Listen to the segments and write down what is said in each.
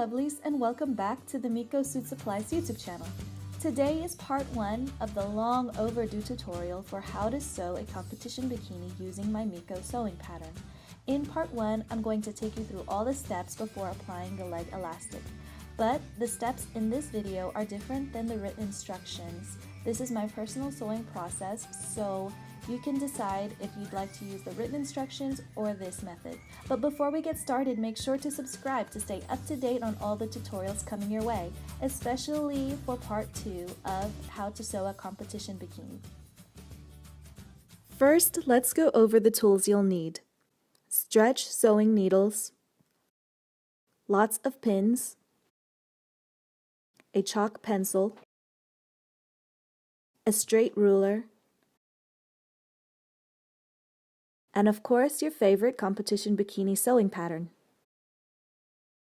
Lovelies, and welcome back to the MIKO Suit Supplies YouTube channel. Today is part 1 of the long overdue tutorial for how to sew a competition bikini using my MIKO sewing pattern. In part 1, I'm going to take you through all the steps before applying the leg elastic. But the steps in this video are different than the written instructions. This is my personal sewing process, so you can decide if you'd like to use the written instructions or this method. But before we get started, make sure to subscribe to stay up to date on all the tutorials coming your way, especially for part 2 of how to sew a competition bikini. First, let's go over the tools you'll need. Stretch sewing needles, lots of pins, a chalk pencil, a straight ruler, and of course your favorite competition bikini sewing pattern.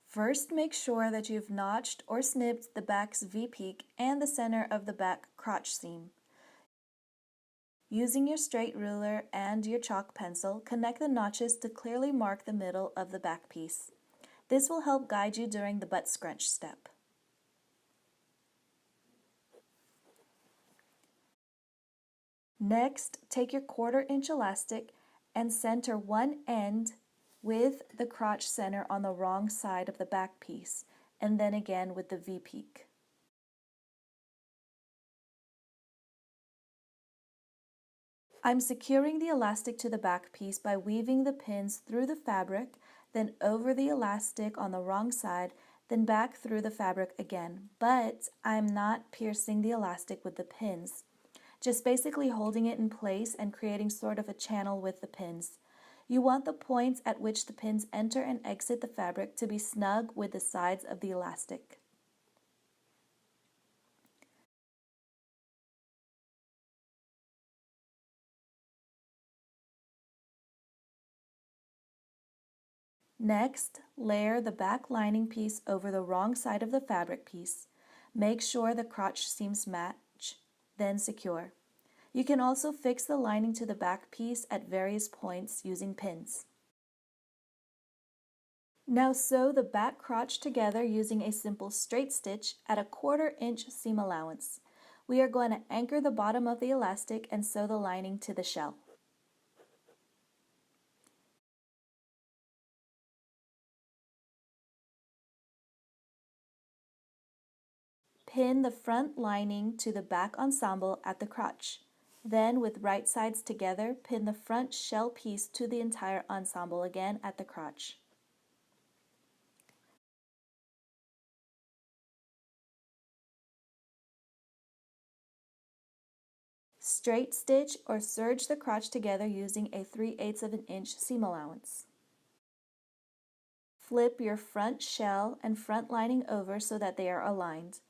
First, make sure that you've notched or snipped the back's V-peak and the center of the back crotch seam. Using your straight ruler and your chalk pencil, connect the notches to clearly mark the middle of the back piece. This will help guide you during the butt scrunch step. Next, take your 1/4 inch elastic and center one end with the crotch center on the wrong side of the back piece, and then again with the V-peak. I'm securing the elastic to the back piece by weaving the pins through the fabric, then over the elastic on the wrong side, then back through the fabric again, but I'm not piercing the elastic with the pins. Just basically holding it in place and creating sort of a channel with the pins. You want the points at which the pins enter and exit the fabric to be snug with the sides of the elastic. Next, layer the back lining piece over the wrong side of the fabric piece. Make sure the crotch seams match, then secure. You can also fix the lining to the back piece at various points using pins. Now sew the back crotch together using a simple straight stitch at a 1/4 inch seam allowance. We are going to anchor the bottom of the elastic and sew the lining to the shell. Pin the front lining to the back ensemble at the crotch. Then, with right sides together, pin the front shell piece to the entire ensemble again at the crotch. Straight stitch or serge the crotch together using a 3/8 inch seam allowance. Flip your front shell and front lining over so that they are aligned.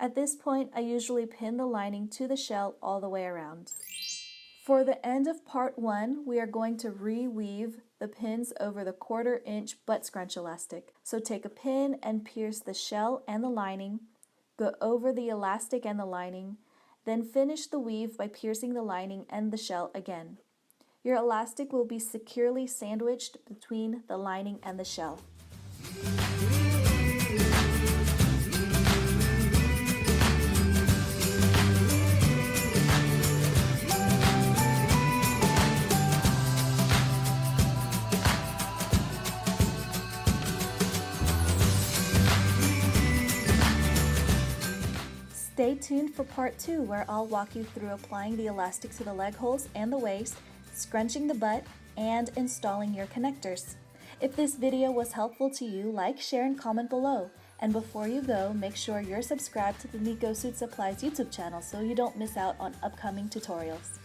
At this point, I usually pin the lining to the shell all the way around. For the end of part 1, we are going to reweave the pins over the 1/4 inch butt scrunch elastic. So take a pin and pierce the shell and the lining, go over the elastic and the lining, then finish the weave by piercing the lining and the shell again. Your elastic will be securely sandwiched between the lining and the shell. Stay tuned for part 2, where I'll walk you through applying the elastic to the leg holes and the waist, scrunching the butt, and installing your connectors. If this video was helpful to you, like, share, and comment below. And before you go, make sure you're subscribed to the MIKO Suit Supplies YouTube channel so you don't miss out on upcoming tutorials.